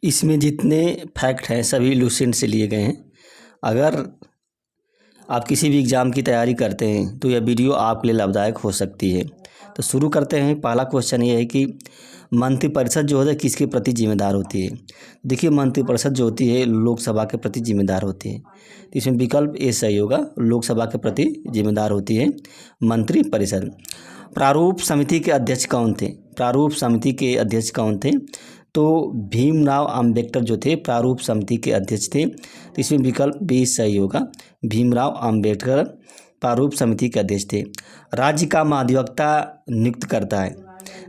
इसमें जितने फैक्ट हैं सभी लुसेंट से लिए गए हैं। अगर आप किसी भी एग्ज़ाम की तैयारी करते हैं तो यह वीडियो आपके लिए लाभदायक हो सकती है। तो शुरू करते हैं। पहला क्वेश्चन ये है कि मंत्रिपरिषद जो है किसके प्रति जिम्मेदार होती है। देखिए, मंत्रिपरिषद जो होती है लोकसभा के प्रति जिम्मेदार होती है। तो इसमें विकल्प ए सही होगा, लोकसभा के प्रति जिम्मेदार होती है मंत्रिपरिषद। प्रारूप समिति के अध्यक्ष कौन थे? प्रारूप समिति के अध्यक्ष कौन थे? तो भीमराव अंबेडकर जो थे प्रारूप समिति के अध्यक्ष थे। तो इसमें विकल्प बी सही होगा, भीमराव अंबेडकर प्रारूप समिति के अध्यक्ष थे। राज्य का महाधिवक्ता नियुक्त करता है।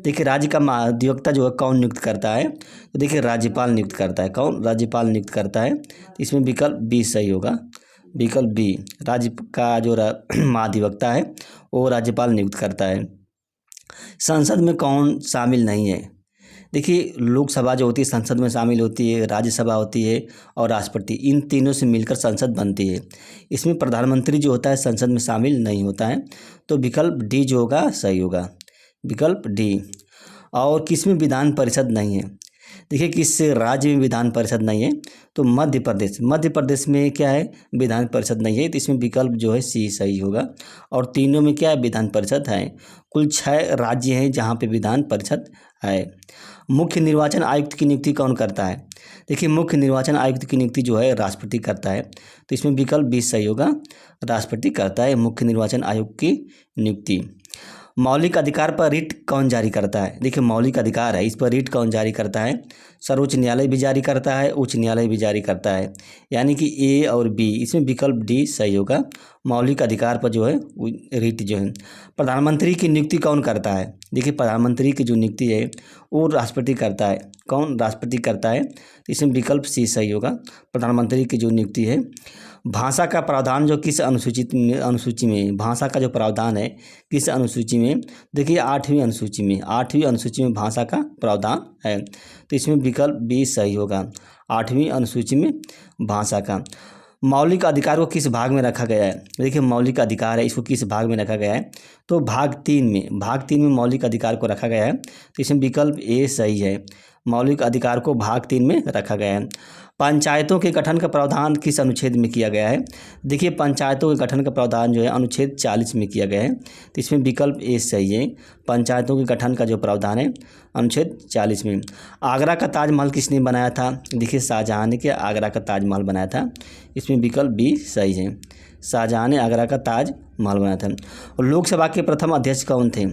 देखिए, राज्य का महाधिवक्ता जो है कौन नियुक्त करता है? तो देखिए, राज्यपाल नियुक्त करता है। कौन? राज्यपाल नियुक्त करता है। तो इसमें विकल्प बी सही होगा, विकल्प बी। राज्य का जो महाधिवक्ता है वो राज्यपाल नियुक्त करता है। संसद में कौन शामिल नहीं है? देखिए, लोकसभा जो होती है संसद में शामिल होती है, राज्यसभा होती है और राष्ट्रपति, इन तीनों से मिलकर संसद बनती है। इसमें प्रधानमंत्री जो होता है संसद में शामिल नहीं होता है। तो विकल्प डी जो होगा सही होगा, विकल्प डी। और किस में विधान परिषद नहीं है? देखिए, किस राज्य में विधान परिषद नहीं है? तो मध्य प्रदेश। मध्य प्रदेश में क्या है? विधान परिषद नहीं है। तो इसमें विकल्प जो है सी सही होगा। और तीनों में क्या है? विधान परिषद है। कुल 6 राज्य हैं जहाँ पे विधान परिषद है। मुख्य निर्वाचन आयुक्त की नियुक्ति कौन करता है? देखिए, मुख्य निर्वाचन आयुक्त की नियुक्ति जो है राष्ट्रपति करता है। तो इसमें विकल्प बी सही होगा, राष्ट्रपति करता है मुख्य निर्वाचन आयुक्त की नियुक्ति। मौलिक अधिकार पर रिट कौन जारी करता है? देखिए, मौलिक अधिकार है, इस पर रिट कौन जारी करता है? सर्वोच्च न्यायालय भी जारी करता है, उच्च न्यायालय भी जारी करता है। यानी कि ए और बी, इसमें विकल्प डी सही होगा, मौलिक अधिकार पर जो है रिट जो है। प्रधानमंत्री की नियुक्ति कौन करता है? देखिए, प्रधानमंत्री की जो नियुक्ति है वो राष्ट्रपति करता है। कौन? राष्ट्रपति करता है। इसमें विकल्प सी सही होगा, प्रधानमंत्री की जो नियुक्ति है। भाषा का प्रावधान जो किस अनुसूची में, भाषा का जो प्रावधान है किस अनुसूची में? देखिए, 8वीं अनुसूची में, 8वीं अनुसूची में भाषा का प्रावधान है। तो इसमें विकल्प बी सही होगा, 8वीं अनुसूची में भाषा का। मौलिक अधिकार को किस भाग में रखा गया है? देखिए, मौलिक अधिकार है, इसको किस भाग में रखा गया है? तो भाग 3 में, भाग 3 में मौलिक अधिकार को रखा गया है। तो इसमें विकल्प ए सही है, मौलिक अधिकार को भाग 3 में रखा गया है। पंचायतों के गठन का प्रावधान किस अनुच्छेद में किया गया है? देखिए, पंचायतों के गठन का प्रावधान जो है अनुच्छेद 40 में किया गया है। तो इसमें विकल्प ए सही है, पंचायतों के गठन का जो प्रावधान है अनुच्छेद 40 में। आगरा का ताजमहल किसने बनाया था? देखिए, शाहजहाँ ने क्या आगरा का ताजमहल बनाया था। इसमें विकल्प बी सही है, शाहजहाँ ने आगरा का ताजमहल बनाया था। और लोकसभा के प्रथम अध्यक्ष कौन थे?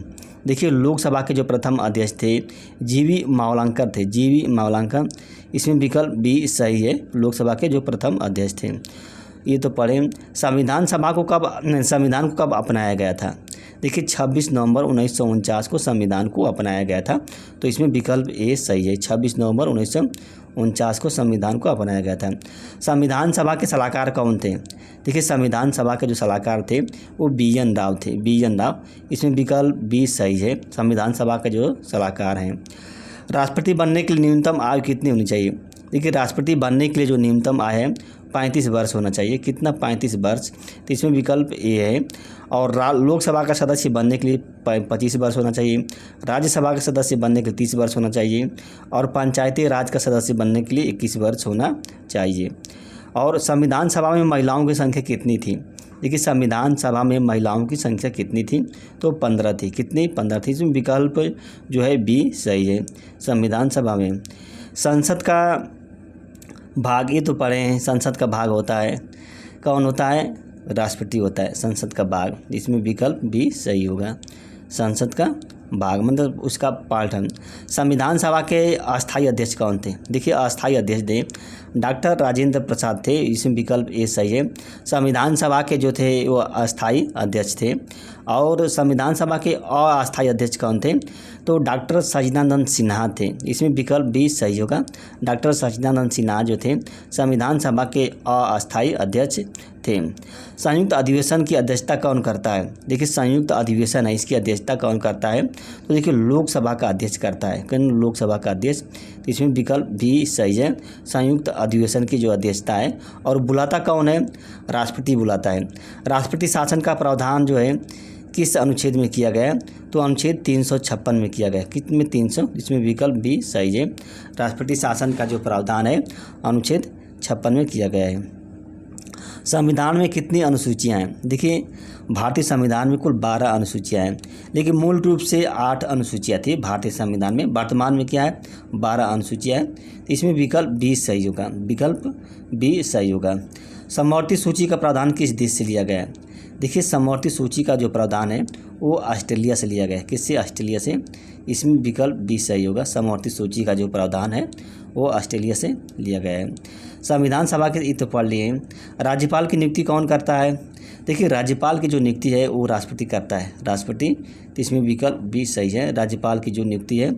देखिए, लोकसभा के जो प्रथम अध्यक्ष थे जीवी मावलंकर थे, जीवी मावलंकर। इसमें विकल्प बी सही है, लोकसभा के जो प्रथम अध्यक्ष थे। ये तो पढ़े। संविधान को कब अपनाया गया था? देखिए, 26 नवंबर 1949 को संविधान को अपनाया गया था। तो इसमें विकल्प ए सही है, 26 नवंबर 1949 को संविधान को अपनाया गया था। संविधान सभा के सलाहकार कौन थे? देखिए, संविधान सभा के जो सलाहकार थे वो बी.एन. राव थे, बी.एन. राव। इसमें विकल्प बी सही है, संविधान सभा के जो सलाहकार हैं। राष्ट्रपति बनने के लिए न्यूनतम आयु कितनी होनी चाहिए? देखिए, राष्ट्रपति बनने के लिए जो न्यूनतम आयु है 35 वर्ष होना चाहिए। कितना? 35 वर्ष। तो इसमें विकल्प ए है। और लोकसभा का सदस्य बनने के लिए 25 वर्ष होना चाहिए, राज्यसभा का सदस्य बनने के लिए 30 वर्ष होना चाहिए और पंचायती राज का सदस्य बनने के लिए 21 वर्ष होना चाहिए। और संविधान सभा में महिलाओं की संख्या कितनी थी? देखिए, संविधान सभा में महिलाओं की संख्या कितनी थी? तो 15 थी। कितनी? 15 थी। इसमें विकल्प जो है बी सही है, संविधान सभा में। संसद का भाग, ये तो पढ़े हैं, संसद का भाग होता है, कौन होता है? राष्ट्रपति होता है संसद का भाग। इसमें विकल्प बी सही होगा, संसद का भाग मतलब उसका पार्ट है। संविधान सभा के अस्थायी अध्यक्ष कौन थे? देखिए, अस्थायी अध्यक्ष थे डॉक्टर राजेंद्र प्रसाद थे। इसमें विकल्प ए सही है, संविधान सभा के जो थे वो अस्थायी अध्यक्ष थे। और संविधान सभा के अस्थायी अध्यक्ष कौन थे? तो डॉक्टर सच्चिदानंद सिन्हा थे। इसमें विकल्प बी सही होगा, डॉक्टर सच्चिदानंद सिन्हा जो थे संविधान सभा के अस्थायी अध्यक्ष थे। संयुक्त अधिवेशन की अध्यक्षता कौन करता है? देखिए, संयुक्त अधिवेशन है, इसकी अध्यक्षता कौन करता है? तो देखिए, लोकसभा का अध्यक्ष करता है, कौन? लोकसभा का अध्यक्ष। तो इसमें विकल्प भी सही है, संयुक्त अधिवेशन की जो अध्यक्षता है। और बुलाता कौन है? राष्ट्रपति बुलाता है। राष्ट्रपति शासन का प्रावधान जो है किस अनुच्छेद में किया गया है? तो अनुच्छेद 356 में किया गया। कितने? 300। इसमें विकल्प बी सही है। राष्ट्रपति शासन का जो प्रावधान है अनुच्छेद 56 में किया गया है। संविधान में कितनी अनुसूचियाँ हैं? देखिए भारतीय संविधान में कुल 12 अनुसूचियाँ हैं, लेकिन मूल रूप से 8 अनुसूचियाँ थी भारतीय संविधान में। वर्तमान में क्या है? 12 अनुसूचियाँ हैं। तो इसमें विकल्प बी सही होगा। विकल्प बी सही होगा। समवर्ती सूची का प्रावधान किस देश से लिया गया है? देखिए समवर्ती सूची का जो प्रावधान है वो ऑस्ट्रेलिया से लिया गया है। किससे? ऑस्ट्रेलिया से। इसमें विकल्प बी सही होगा। समवर्ती सूची का जो प्रावधान है वो ऑस्ट्रेलिया से लिया गया है। संविधान सभा के ये तो पढ़ लिए। राज्यपाल की नियुक्ति कौन करता है? देखिए राज्यपाल की जो नियुक्ति है वो राष्ट्रपति करता है। राष्ट्रपति। तो इसमें विकल्प बी सही है। राज्यपाल की जो नियुक्ति है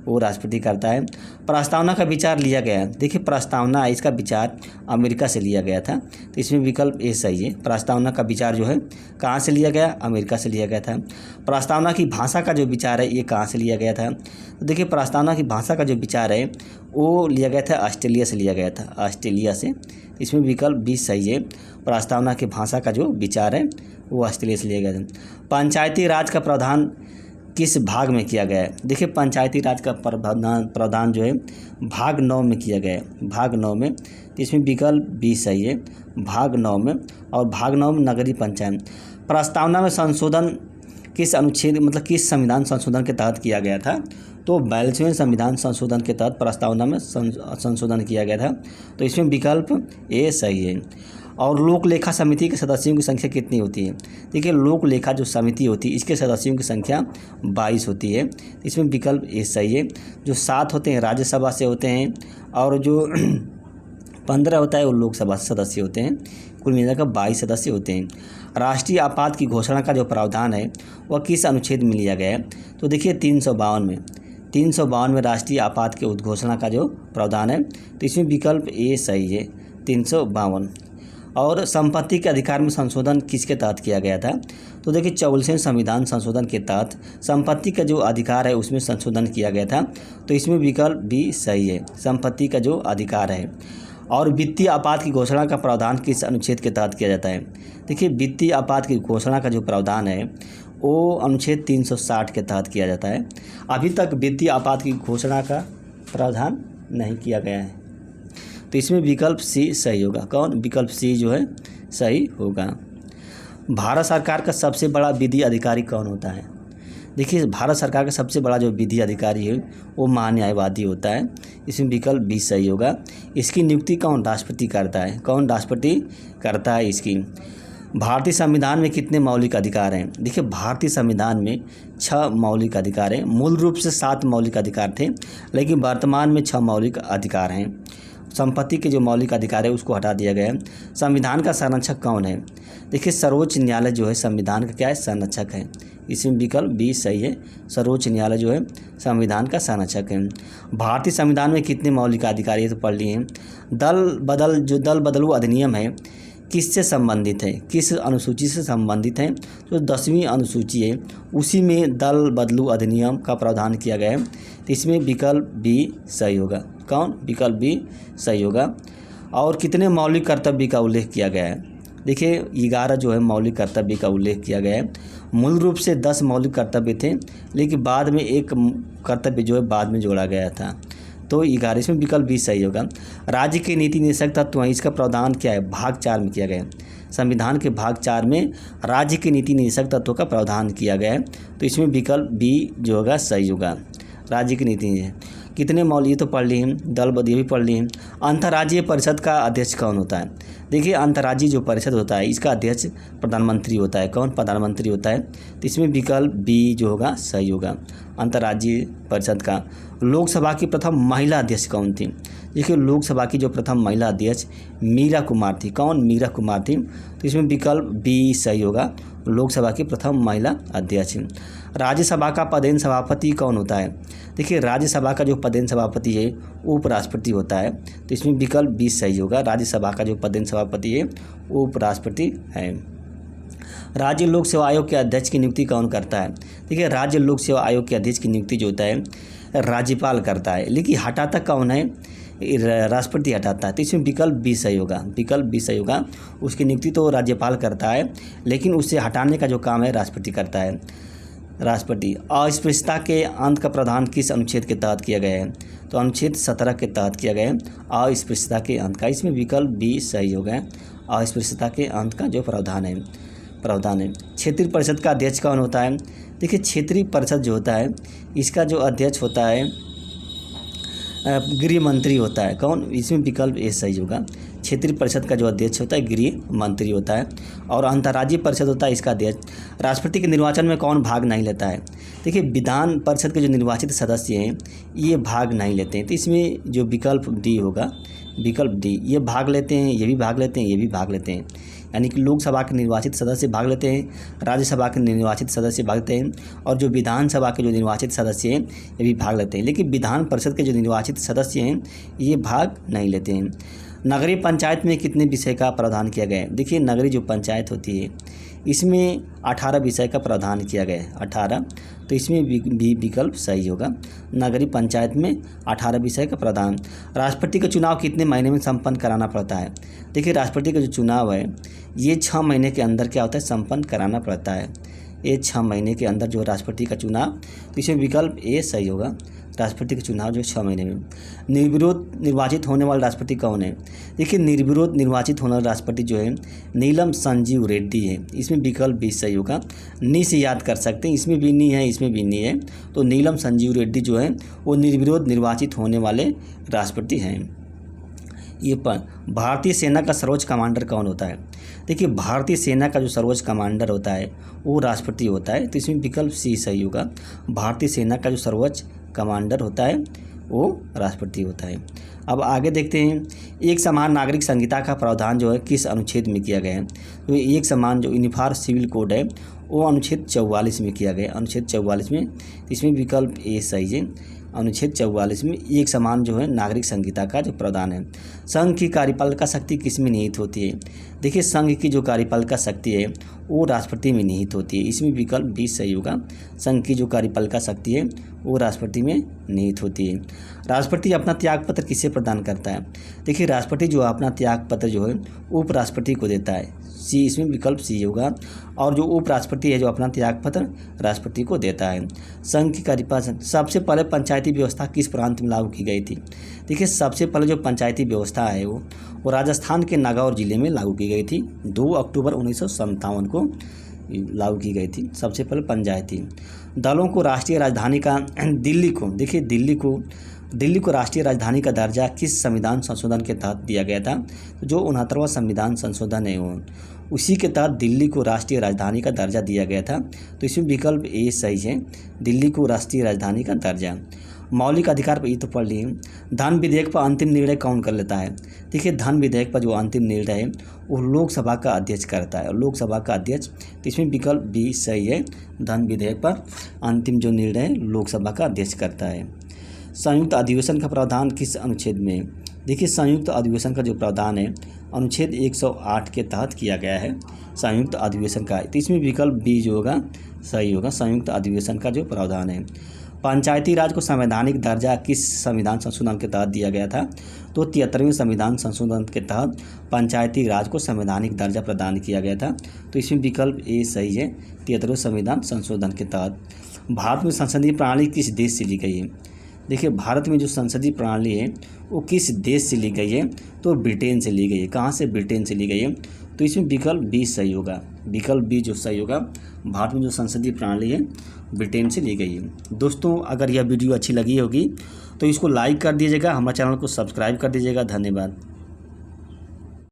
वो राष्ट्रपति करता है। प्रस्तावना का विचार लिया गया है। देखिए प्रस्तावना इसका विचार अमेरिका से लिया गया था। तो इसमें विकल्प ए सही है। प्रस्तावना का विचार जो है कहाँ से लिया गया? अमेरिका से लिया गया था। प्रस्तावना की भाषा का जो विचार है ये कहाँ से लिया गया था? तो देखिए प्रस्तावना की भाषा का जो विचार है वो लिया गया था ऑस्ट्रेलिया से लिया गया था। ऑस्ट्रेलिया से। इसमें विकल्प बी सही है। प्रस्तावना की भाषा का जो विचार है वो ऑस्ट्रेलिया से लिया गया था। पंचायती राज का प्रावधान किस भाग में किया गया है? देखिए पंचायती राज का प्रावधान जो है भाग 9 में किया गया है। भाग 9 में। इसमें विकल्प बी सही है। भाग 9 में। और भाग 9 में नगरीय पंचायत। प्रस्तावना में संशोधन किस अनुच्छेद मतलब किस संविधान संशोधन के तहत किया गया था? तो 42वें संविधान संशोधन के तहत प्रस्तावना में संशोधन किया गया था। तो इसमें विकल्प ए सही है। और लोक लेखा समिति के सदस्यों की संख्या कितनी होती है? देखिए लोक लेखा जो समिति होती है इसके सदस्यों की संख्या 22 होती है। इसमें विकल्प ए सही है। जो 7 होते हैं राज्यसभा से होते हैं और जो 15 होता है वो लोकसभा से सदस्य होते हैं। कुल मिलाकर 22 सदस्य होते हैं। राष्ट्रीय आपात की घोषणा का जो प्रावधान है वह किस अनुच्छेद में लिया गया है? तो देखिए 352 में। 352 में राष्ट्रीय आपात के उद्घोषणा का जो प्रावधान है। तो इसमें विकल्प ए सही है। 352। और संपत्ति के अधिकार में संशोधन किसके तहत किया गया था? तो देखिए 44वें संविधान संशोधन के तहत संपत्ति का जो अधिकार है उसमें संशोधन किया गया था। तो इसमें विकल्प बी सही है। संपत्ति का जो अधिकार है। और वित्तीय आपात की घोषणा का प्रावधान किस अनुच्छेद के तहत किया जाता है? देखिए वित्तीय आपात की घोषणा का जो प्रावधान है वो अनुच्छेद 360 के तहत किया जाता है। अभी तक वित्तीय आपात की घोषणा का प्रावधान नहीं किया गया है। तो इसमें विकल्प सी सही होगा। कौन? विकल्प सी जो है सही होगा। भारत सरकार का सबसे बड़ा विधि अधिकारी कौन होता है? देखिए भारत सरकार का सबसे बड़ा जो विधि अधिकारी है वो महान्यायवादी होता है। इसमें विकल्प बी सही होगा। इसकी नियुक्ति कौन? राष्ट्रपति करता है। कौन? राष्ट्रपति करता है इसकी। भारतीय संविधान में कितने मौलिक अधिकार हैं? देखिए भारतीय संविधान में 6 मौलिक अधिकार हैं। मूल रूप से 7 मौलिक अधिकार थे, लेकिन वर्तमान में 6 मौलिक अधिकार हैं। संपत्ति के जो मौलिक अधिकार है उसको हटा दिया गया है। संविधान का संरक्षक कौन है? देखिए सर्वोच्च न्यायालय जो है संविधान का क्या है? संरक्षक है। इसमें विकल्प बी सही है। सर्वोच्च न्यायालय जो है संविधान का संरक्षक है। भारतीय संविधान में कितने मौलिक अधिकार ये तो पढ़ लिए हैं। दल बदलू अधिनियम है किससे संबंधित है? किस अनुसूची से संबंधित है? तो 10वीं अनुसूची है उसी में दल बदलू अधिनियम का प्रावधान किया गया है। तो इसमें विकल्प बी सही होगा। कौन? विकल्प बी सही होगा। और कितने मौलिक कर्तव्य का उल्लेख किया गया है? देखिए 11 जो है मौलिक कर्तव्य का उल्लेख किया गया है। मूल रूप से 10 मौलिक कर्तव्य थे, लेकिन बाद में एक कर्तव्य जो है बाद में जोड़ा गया था। तो 11। इसमें विकल्प भी सही होगा। राज्य के नीति निदेशक तत्व हैं, इसका प्रावधान क्या है? भाग 4 में किया गया है। संविधान के भाग 4 में राज्य के नीति निदेशक तत्वों का प्रावधान किया गया है। तो इसमें विकल्प बी जो होगा सही होगा। राज्य की नीति कितने मौलिक तो पढ़ लिए हैं। दल बदली भी पढ़ लिए हैं। अंतर्राज्यीय परिषद का अध्यक्ष कौन होता है? देखिए अंतर्राज्यीय जो परिषद होता है इसका अध्यक्ष प्रधानमंत्री होता है। कौन? प्रधानमंत्री होता है। तो इसमें विकल्प बी जो होगा सही होगा। अंतर्राज्यीय परिषद का। लोकसभा की प्रथम महिला अध्यक्ष कौन थी? देखिए लोकसभा की जो प्रथम महिला अध्यक्ष मीरा कुमार थी। कौन? मीरा कुमार थी। तो इसमें विकल्प बी सही होगा। लोकसभा की प्रथम महिला अध्यक्ष। राज्यसभा का पदेन सभापति कौन होता है? देखिए राज्यसभा का जो पदेन सभापति है उपराष्ट्रपति होता है। तो इसमें विकल्प बी सही होगा। राज्यसभा का जो पदेन सभापति है वो उपराष्ट्रपति है। राज्य लोक सेवा आयोग के अध्यक्ष की नियुक्ति कौन करता है? देखिए राज्य लोक सेवा आयोग के अध्यक्ष की नियुक्ति जो होता है राज्यपाल करता है, लेकिन हटाता कौन है? राष्ट्रपति हटाता है। तो इसमें विकल्प बी सही होगा, विकल्प बी सही होगा। उसकी नियुक्ति तो राज्यपाल करता है, लेकिन उसे हटाने का जो काम है राष्ट्रपति करता है। राष्ट्रपति अस्पृश्यता के अंत का प्रावधान किस अनुच्छेद के तहत किया गया है? तो अनुच्छेद 17 के तहत किया गया है अस्पृश्यता के अंत का। इसमें विकल्प बी सही होगा, अस्पृश्यता के अंत का जो प्रावधान है। क्षेत्रीय परिषद का अध्यक्ष कौन होता है? देखिए, क्षेत्रीय परिषद जो होता है इसका जो अध्यक्ष होता है गृह मंत्री होता है। कौन? इसमें विकल्प ए सही होगा। क्षेत्रीय परिषद का जो अध्यक्ष होता है गृह मंत्री होता है। और अंतर्राज्यीय परिषद होता है इसका अध्यक्ष। राष्ट्रपति के निर्वाचन में कौन भाग नहीं लेता है? देखिए, विधान परिषद के जो निर्वाचित सदस्य हैं ये भाग नहीं लेते हैं। तो इसमें जो विकल्प डी होगा, विकल्प डी, ये भाग लेते हैं, ये भी भाग लेते हैं, ये भी भाग लेते हैं। यानी कि लोकसभा के निर्वाचित सदस्य भाग लेते हैं, राज्यसभा के निर्वाचित सदस्य भाग लेते हैं, और जो विधानसभा के जो निर्वाचित सदस्य हैं ये भी भाग लेते हैं। लेकिन विधान परिषद के जो निर्वाचित सदस्य हैं ये भाग नहीं लेते हैं। नगरीय पंचायत में कितने विषय का प्रावधान किया गया है? देखिए, नगरीय जो पंचायत होती है इसमें 18 विषय का प्रावधान किया गया है, 18। तो इसमें भी विकल्प सही होगा। नगरीय पंचायत में 18 विषय का प्रावधान। राष्ट्रपति का चुनाव कितने महीने में संपन्न कराना पड़ता है? देखिए, राष्ट्रपति का जो चुनाव है ये 6 महीने के अंदर क्या होता है? संपन्न कराना पड़ता है। ये 6 महीने के अंदर जो राष्ट्रपति का चुनाव, तो इसमें विकल्प ए सही होगा। राष्ट्रपति का चुनाव जो 6 महीने में। निर्विरोध निर्वाचित होने वाले राष्ट्रपति कौन है? देखिए, निर्विरोध निर्वाचित होने वाला राष्ट्रपति जो है नीलम संजीव रेड्डी है। इसमें विकल्प भी सही होगा। नी से याद कर सकते हैं, इसमें भी नी है, इसमें भी नी है। तो नीलम संजीव रेड्डी जो है वो निर्विरोध निर्वाचित होने वाले राष्ट्रपति हैं। ये पर भारतीय सेना का सर्वोच्च कमांडर कौन होता है? देखिए, भारतीय सेना का जो सर्वोच्च कमांडर होता है वो राष्ट्रपति होता है। तो इसमें विकल्प सी सही होगा। भारतीय सेना का जो सर्वोच्च कमांडर होता है वो राष्ट्रपति होता है। अब आगे देखते हैं, एक समान नागरिक संहिता का प्रावधान जो है किस अनुच्छेद में किया गया है? तो एक समान जो यूनिफॉर्म सिविल कोड है वो अनुच्छेद 44 में किया गया, अनुच्छेद 44 में। इसमें विकल्प ए सही है। अनुच्छेद 44 में एक समान जो है नागरिक संहिता का जो प्रावधान है। संघ की कार्यपालिका शक्ति किस में निहित होती है? देखिए, संघ की जो कार्यपालिका शक्ति है वो राष्ट्रपति में निहित होती है। इसमें विकल्प बी सही होगा। संघ की जो कार्यपालिका शक्ति है वो राष्ट्रपति में निहित होती है। राष्ट्रपति अपना त्यागपत्र किसे प्रदान करता है? देखिए, राष्ट्रपति जो अपना त्यागपत्र जो है उपराष्ट्रपति को देता है। सी, इसमें विकल्प सी होगा। और जो उपराष्ट्रपति है जो अपना त्यागपत्र राष्ट्रपति को देता है। संघ की कार्यपालिका। सबसे पहले पंचायती व्यवस्था किस प्रांत में लागू की गई थी? देखिए, सबसे पहले जो पंचायती व्यवस्था है वो राजस्थान के नागौर जिले में लागू की गई थी। 2 अक्टूबर 1957 को लागू की गई थी सबसे पहले पंचायती। दलों को राष्ट्रीय राजधानी का दिल्ली को राष्ट्रीय राजधानी का दर्जा किस संविधान संशोधन के तहत दिया गया था? तो जो 69वां संविधान संशोधन है वो उसी के तहत दिल्ली को राष्ट्रीय राजधानी का दर्जा दिया गया था। तो इसमें विकल्प ए सही है, दिल्ली को राष्ट्रीय राजधानी का दर्जा। मौलिक अधिकार पर ये तो पढ़ लिए। धन विधेयक पर अंतिम निर्णय कौन कर लेता है? देखिए, धन विधेयक पर जो अंतिम निर्णय है वो लोकसभा का अध्यक्ष करता है, लोकसभा का अध्यक्ष। तो इसमें विकल्प बी सही है। धन विधेयक पर अंतिम जो निर्णय लोकसभा का अध्यक्ष करता है। संयुक्त अधिवेशन का प्रावधान किस अनुच्छेद में? देखिए, संयुक्त अधिवेशन का जो प्रावधान है अनुच्छेद 108 के तहत किया गया है संयुक्त अधिवेशन का। तो इसमें विकल्प बी जो होगा सही होगा। संयुक्त अधिवेशन का जो प्रावधान है। पंचायती राज को संवैधानिक दर्जा किस संविधान संशोधन के तहत दिया गया था? तो 73वें संविधान संशोधन के तहत पंचायती राज को संवैधानिक दर्जा प्रदान किया गया था। तो इसमें विकल्प ए सही है, 73वें संविधान संशोधन के तहत। भारत में संसदीय प्रणाली किस देश से ली गई है? देखिए, भारत में जो संसदीय प्रणाली है वो किस देश से ली गई है? तो ब्रिटेन से ली गई है। कहाँ से? ब्रिटेन से ली गई है। तो इसमें विकल्प बी सही होगा। विकल्प बी जो सही होगा, भारत में जो संसदीय प्रणाली है ब्रिटेन से ली गई है। दोस्तों, अगर यह वीडियो अच्छी लगी होगी तो इसको लाइक कर दीजिएगा, हमारे चैनल को सब्सक्राइब कर दीजिएगा। धन्यवाद।